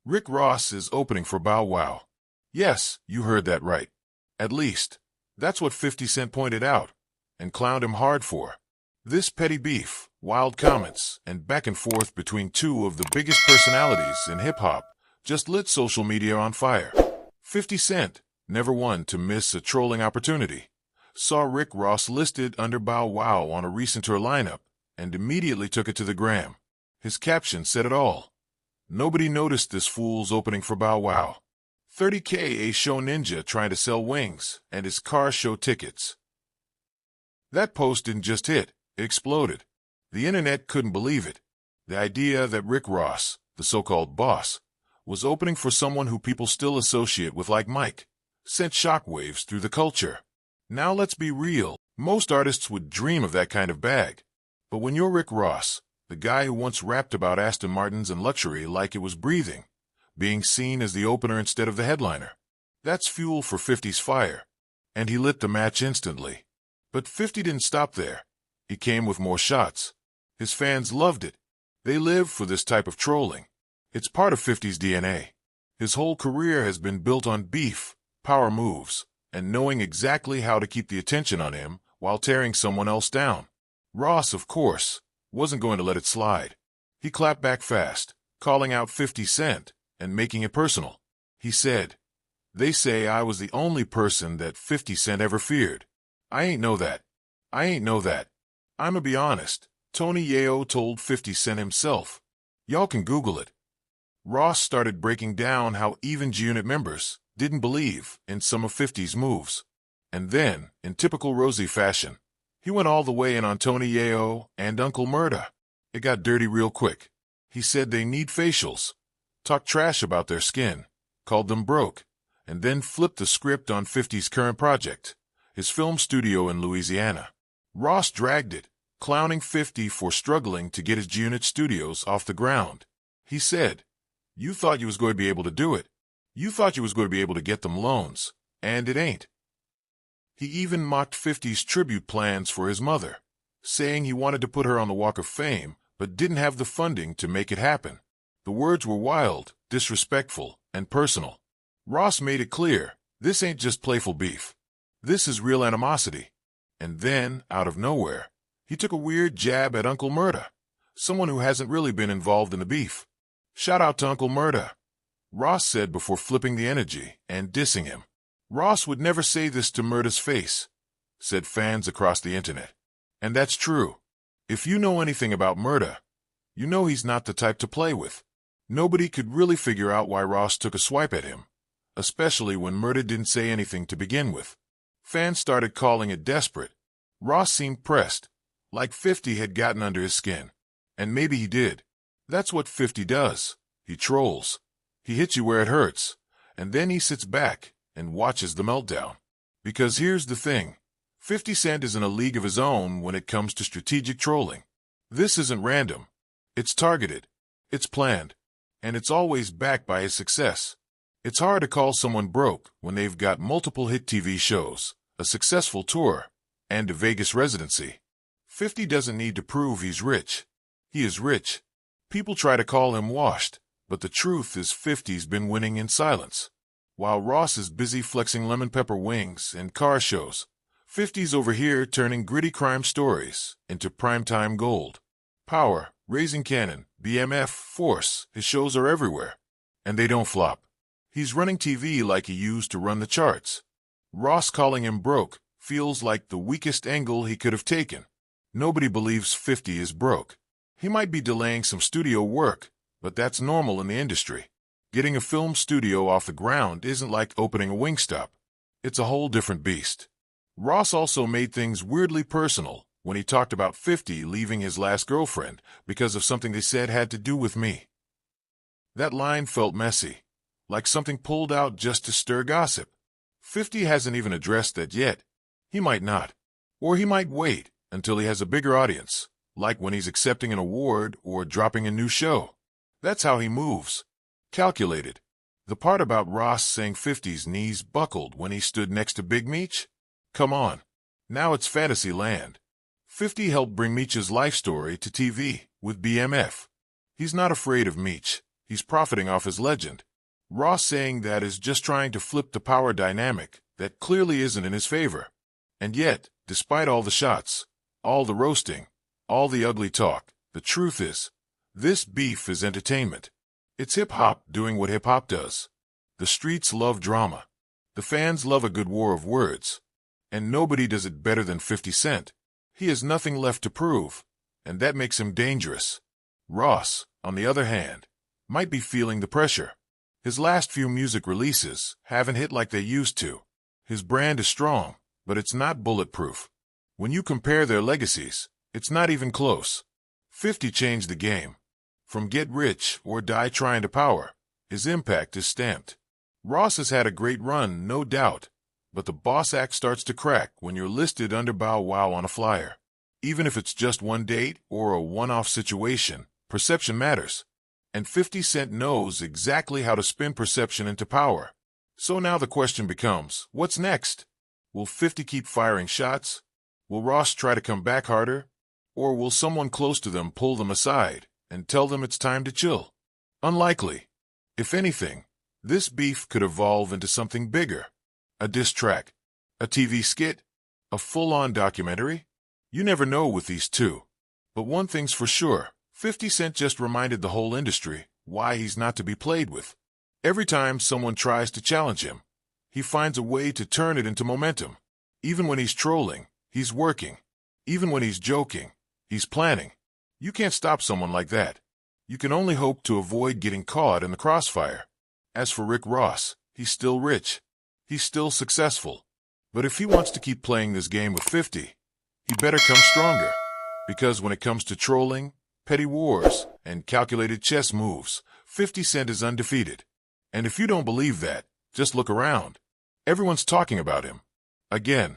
Rick Ross is opening for Bow Wow. Yes, you heard that right. At least, that's what 50 Cent pointed out, and clowned him hard for. This petty beef, wild comments, and back and forth between two of the biggest personalities in hip-hop just lit social media on fire. 50 Cent, never one to miss a trolling opportunity, saw Rick Ross listed under Bow Wow on a recent tour lineup and immediately took it to the gram. His caption said it all. Nobody noticed this fool's opening for Bow Wow. 30K a show ninja trying to sell wings and his car show tickets. That post didn't just hit, it exploded. The internet couldn't believe it. The idea that Rick Ross, the so-called boss, was opening for someone who people still associate with like Mike, sent shockwaves through the culture. Now let's be real, most artists would dream of that kind of bag. But when you're Rick Ross, the guy who once rapped about Aston Martins and luxury like it was breathing, being seen as the opener instead of the headliner, that's fuel for 50's fire. And he lit the match instantly. But 50 didn't stop there. He came with more shots. His fans loved it. They live for this type of trolling. It's part of 50's DNA. His whole career has been built on beef, power moves, and knowing exactly how to keep the attention on him while tearing someone else down. Ross, of course, wasn't going to let it slide. He clapped back fast, calling out 50 Cent and making it personal. He said, "They say I was the only person that 50 Cent ever feared. I ain't know that. I ain't know that. I'ma be honest, Tony Yayo told 50 Cent himself. Y'all can Google it." Ross started breaking down how even G-Unit members didn't believe in some of 50's moves. And then, in typical Rosie fashion, he went all the way in on Tony Yayo and Uncle Murda. It got dirty real quick. He said they need facials, talked trash about their skin, called them broke, and then flipped the script on 50's current project, his film studio in Louisiana. Ross dragged it, clowning 50 for struggling to get his G-Unit studios off the ground. He said, "You thought you was going to be able to do it. You thought you was going to be able to get them loans, and it ain't." He even mocked 50's tribute plans for his mother, saying he wanted to put her on the Walk of Fame, but didn't have the funding to make it happen. The words were wild, disrespectful, and personal. Ross made it clear, this ain't just playful beef. This is real animosity. And then, out of nowhere, he took a weird jab at Uncle Murda, someone who hasn't really been involved in the beef. "Shout out to Uncle Murda," Ross said before flipping the energy and dissing him. "Ross would never say this to Murda's face," said fans across the internet. And that's true. If you know anything about Murda, you know he's not the type to play with. Nobody could really figure out why Ross took a swipe at him, especially when Murda didn't say anything to begin with. Fans started calling it desperate. Ross seemed pressed, like 50 had gotten under his skin. And maybe he did. That's what 50 does. He trolls. He hits you where it hurts, and then he sits back and watches the meltdown. Because here's the thing. 50 Cent is in a league of his own when it comes to strategic trolling. This isn't random. It's targeted. It's planned. And it's always backed by his success. It's hard to call someone broke when they've got multiple hit TV shows, a successful tour, and a Vegas residency. 50 doesn't need to prove he's rich. He is rich. People try to call him washed, but the truth is 50's been winning in silence. While Ross is busy flexing lemon pepper wings and car shows, 50's over here turning gritty crime stories into primetime gold. Power, Raising Cannon, BMF, Force, his shows are everywhere. And they don't flop. He's running TV like he used to run the charts. Ross calling him broke feels like the weakest angle he could have taken. Nobody believes 50 is broke. He might be delaying some studio work, but that's normal in the industry. Getting a film studio off the ground isn't like opening a Wingstop. It's a whole different beast. Ross also made things weirdly personal when he talked about 50 leaving his last girlfriend because of something they said had to do with me. That line felt messy, like something pulled out just to stir gossip. 50 hasn't even addressed that yet. He might not. Or he might wait until he has a bigger audience, like when he's accepting an award or dropping a new show. That's how he moves. Calculated. The part about Ross saying 50's knees buckled when he stood next to Big Meech? Come on. Now it's fantasy land. 50 helped bring Meech's life story to TV with BMF. He's not afraid of Meech. he's profiting off his legend. Ross saying that is just trying to flip the power dynamic that clearly isn't in his favor. And yet, despite all the shots, all the roasting, all the ugly talk, the truth is, this beef is entertainment. It's hip-hop doing what hip-hop does. The streets love drama. The fans love a good war of words. And nobody does it better than 50 Cent. He has nothing left to prove, and that makes him dangerous. Ross, on the other hand, might be feeling the pressure. His last few music releases haven't hit like they used to. His brand is strong, but it's not bulletproof. When you compare their legacies, it's not even close. 50 changed the game. From get rich or die trying to power, his impact is stamped. Ross has had a great run, no doubt, but the boss act starts to crack when you're listed under Bow Wow on a flyer. Even if it's just one date or a one-off situation, perception matters. And 50 Cent knows exactly how to spin perception into power. So now the question becomes, what's next? Will 50 keep firing shots? Will Ross try to come back harder? Or will someone close to them pull them aside and tell them it's time to chill? Unlikely. If anything, this beef could evolve into something bigger. A diss track, a TV skit, a full-on documentary? You never know with these two. But one thing's for sure, 50 Cent just reminded the whole industry why he's not to be played with. Every time someone tries to challenge him, he finds a way to turn it into momentum. Even when he's trolling, he's working. Even when he's joking, he's planning. You can't stop someone like that. You can only hope to avoid getting caught in the crossfire. As for Rick Ross, he's still rich. He's still successful. But if he wants to keep playing this game with 50, he better come stronger. Because when it comes to trolling, petty wars, and calculated chess moves, 50 Cent is undefeated. And if you don't believe that, just look around. Everyone's talking about him. Again.